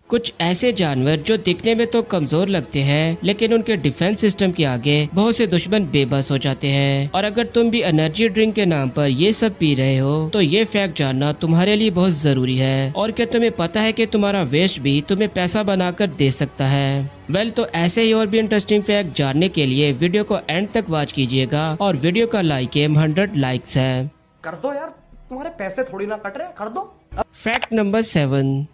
कुछ ऐसे जानवर जो दिखने में तो कमजोर लगते हैं लेकिन उनके डिफेंस सिस्टम के आगे बहुत से दुश्मन बेबस हो जाते हैं। और अगर तुम भी एनर्जी ड्रिंक के नाम पर ये सब पी रहे हो तो ये फैक्ट जानना तुम्हारे लिए बहुत जरूरी है। और क्या तुम्हें पता है कि तुम्हारा वेस्ट भी तुम्हें पैसा बनाकर दे सकता है? तो ऐसे ही और भी इंटरेस्टिंग फैक्ट जानने के लिए वीडियो को एंड तक वॉच कीजिएगा और वीडियो का लाइक एम 100 लाइक्स है। कर दो यार, तुम्हारे पैसे थोड़ी ना कट रहे, कर दो। Fact number 7।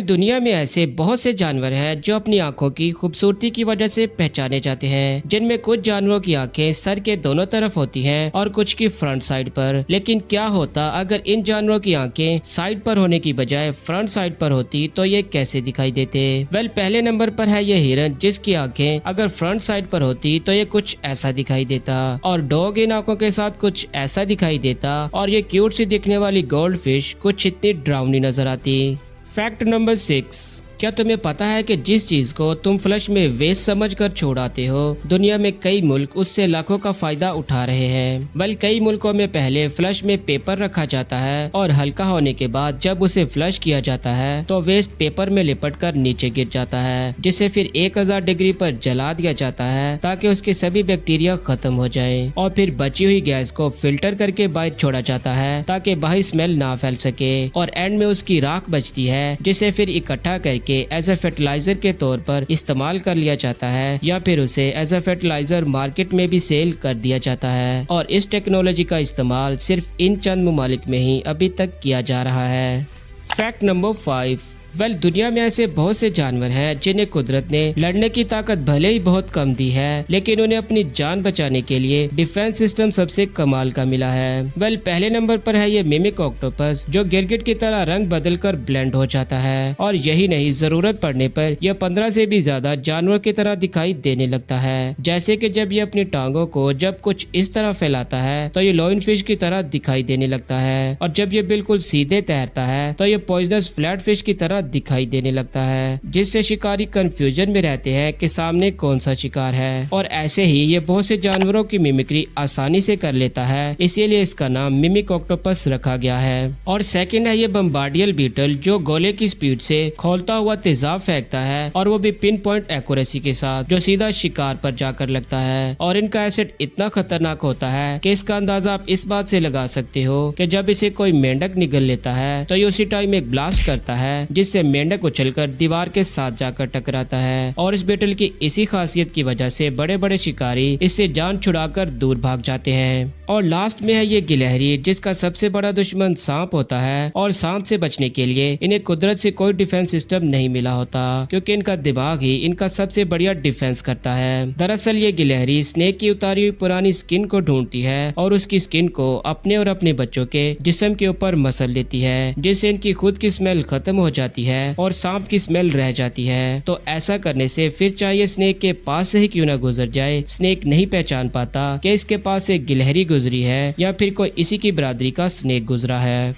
दुनिया में ऐसे बहुत से जानवर हैं जो अपनी आंखों की खूबसूरती की वजह से पहचाने जाते हैं, जिनमें कुछ जानवरों की आंखें सर के दोनों तरफ होती हैं और कुछ की फ्रंट साइड पर। लेकिन क्या होता अगर इन जानवरों की आंखें साइड पर होने की बजाय फ्रंट साइड पर होती तो ये कैसे दिखाई देते? पहले नंबर पर है ये हिरन, जिसकी आंखें अगर फ्रंट साइड पर होती तो ये कुछ ऐसा दिखाई देता। और डॉग इन आंखों के साथ कुछ ऐसा दिखाई देता। और ये क्यूट सी दिखने वाली गोल्ड फिश कुछ इतनी डरावनी नजर आती। Fact number 6। क्या तुम्हें पता है कि जिस चीज को तुम फ्लश में वेस्ट समझकर छोड़ाते हो, दुनिया में कई मुल्क उससे लाखों का फायदा उठा रहे हैं। कई मुल्कों में पहले फ्लश में पेपर रखा जाता है और हल्का होने के बाद जब उसे फ्लश किया जाता है तो वेस्ट पेपर में लिपटकर नीचे गिर जाता है, जिसे फिर 1000 डिग्री पर जला दिया जाता है ताकि उसके सभी बैक्टीरिया खत्म हो जाए। और फिर बची हुई गैस को फिल्टर करके बाहर छोड़ा जाता है ताकि बाहर स्मेल ना फैल सके। और एंड में उसकी राख बचती है, जिसे फिर इकट्ठा करके एज ए फर्टिलाइजर के तौर पर इस्तेमाल कर लिया जाता है या फिर उसे एज ए फर्टिलाइजर मार्केट में भी सेल कर दिया जाता है। और इस टेक्नोलॉजी का इस्तेमाल सिर्फ इन चंद ममालिक में ही अभी तक किया जा रहा है। Fact number 5। दुनिया में ऐसे बहुत से जानवर हैं जिन्हें कुदरत ने लड़ने की ताकत भले ही बहुत कम दी है, लेकिन उन्हें अपनी जान बचाने के लिए डिफेंस सिस्टम सबसे कमाल का मिला है। पहले नंबर पर है ये मिमिक ऑक्टोपस, जो गिरगिट की तरह रंग बदलकर ब्लेंड हो जाता है। और यही नहीं, जरूरत पड़ने पर यह 15 से भी ज्यादा जानवर की तरह दिखाई देने लगता है। जैसे कि जब ये अपनी टांगों को जब कुछ इस तरह फैलाता है तो ये लॉइन फिश की तरह दिखाई देने लगता है, और जब ये बिल्कुल सीधे तैरता है तो ये पॉइजनस फ्लैट फिश की तरह दिखाई देने लगता है, जिससे शिकारी कंफ्यूजन में रहते हैं कि सामने कौन सा शिकार है। और ऐसे ही ये बहुत से जानवरों की मिमिक्री आसानी से कर लेता है, इसीलिए इसका नाम मिमिक ऑक्टोपस रखा गया है। और सेकंड है ये बम्बार्डियल बीटल, जो गोले की स्पीड से खोलता हुआ तेजाब फेंकता है, और वो भी पिन पॉइंट एक्यूरेसी के साथ, जो सीधा शिकार पर जाकर लगता है। और इनका एसिड इतना खतरनाक होता है कि इसका अंदाजा आप इस बात से लगा सकते हो कि जब इसे कोई मेंढक निगल लेता है तो ये उसी टाइम एक ब्लास्ट करता है, जिससे मेंढक उछलकर दीवार के साथ जाकर टकराता है। और इस बेटल की इसी खासियत की वजह से बड़े बड़े शिकारी इससे जान छुड़ाकर दूर भाग जाते हैं। और लास्ट में है ये गिलहरी, जिसका सबसे बड़ा दुश्मन सांप होता है। और सांप से बचने के लिए इन्हें कुदरत से कोई डिफेंस सिस्टम नहीं मिला होता, क्योंकि इनका दिमाग ही इनका सबसे बढ़िया डिफेंस करता है। दरअसल ये गिलहरी स्नेक की उतारी हुई पुरानी स्किन को ढूंढती है और उसकी स्किन को अपने और अपने बच्चों के जिस्म के ऊपर मसल लेती है, जिससे इनकी खुद की स्मेल खत्म हो जाती है और सांप की स्मेल रह जाती है। तो ऐसा करने से फिर चाहे स्नेक के पास से ही क्यों ना गुजर जाए, स्नेक नहीं पहचान पाता कि इसके पास एक गिलहरी गुजरी है या फिर कोई इसी की बरादरी का स्नेक गुजरा है।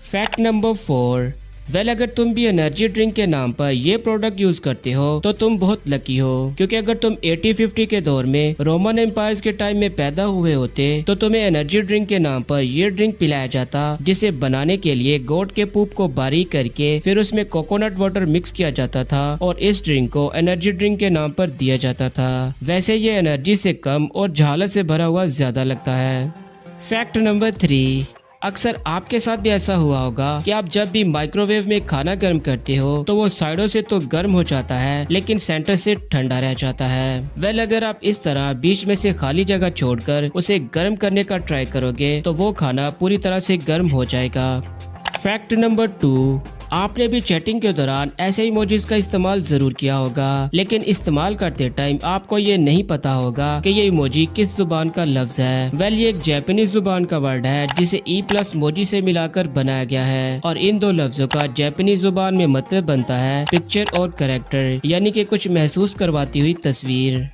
Fact number 4। अगर तुम भी एनर्जी ड्रिंक के नाम पर ये प्रोडक्ट यूज करते हो तो तुम बहुत लकी हो, क्योंकि अगर तुम 80-50 के दौर में रोमन एम्पायर के टाइम में पैदा हुए होते तो तुम्हें एनर्जी ड्रिंक के नाम पर ये ड्रिंक पिलाया जाता, जिसे बनाने के लिए गोट के पूप को बारीक करके फिर उसमें कोकोनट वाटर मिक्स किया जाता था और इस ड्रिंक को एनर्जी ड्रिंक के नाम पर दिया जाता था। वैसे ये एनर्जी से कम और झालस से भरा हुआ ज्यादा लगता है। Fact number 3। अक्सर आपके साथ भी ऐसा हुआ होगा कि आप जब भी माइक्रोवेव में खाना गर्म करते हो तो वो साइडों से तो गर्म हो जाता है लेकिन सेंटर से ठंडा रह जाता है। अगर आप इस तरह बीच में से खाली जगह छोड़कर उसे गर्म करने का ट्राई करोगे तो वो खाना पूरी तरह से गर्म हो जाएगा। Fact number 2। आपने भी चैटिंग के दौरान ऐसे इमोजीज का इस्तेमाल जरूर किया होगा, लेकिन इस्तेमाल करते टाइम आपको ये नहीं पता होगा कि ये इमोजी किस जुबान का लफ्ज है। ये एक जापानीज जुबान का वर्ड है जिसे E+ मोजी से मिलाकर बनाया गया है, और इन दो लफ्जों का जापानीज जुबान में मतलब बनता है पिक्चर और कैरेक्टर, यानी कि कुछ महसूस करवाती हुई तस्वीर।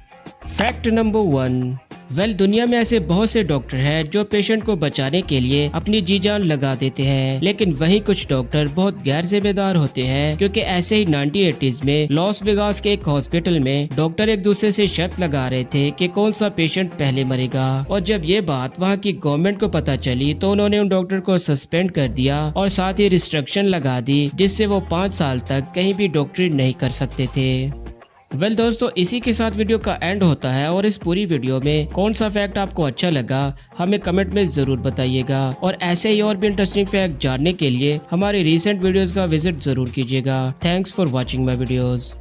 Fact number 1। वेल दुनिया में ऐसे बहुत से डॉक्टर हैं जो पेशेंट को बचाने के लिए अपनी जी जान लगा देते हैं, लेकिन वहीं कुछ डॉक्टर बहुत गैर जिम्मेदार होते हैं, क्योंकि ऐसे ही 1980s में लॉस वेगास के एक हॉस्पिटल में डॉक्टर एक दूसरे से शर्त लगा रहे थे कि कौन सा पेशेंट पहले मरेगा। और जब ये बात वहाँ की गवर्नमेंट को पता चली तो उन्होंने उन डॉक्टर को सस्पेंड कर दिया और साथ ही रिस्ट्रिक्शन लगा दी, जिससे वो 5 साल तक कहीं भी डॉक्टरी नहीं कर सकते थे। वेल दोस्तों, इसी के साथ वीडियो का एंड होता है और इस पूरी वीडियो में कौन सा फैक्ट आपको अच्छा लगा हमें कमेंट में जरूर बताइएगा। और ऐसे ही और भी इंटरेस्टिंग फैक्ट जानने के लिए हमारे रीसेंट वीडियोस का विजिट जरूर कीजिएगा। Thanks for watching my videos.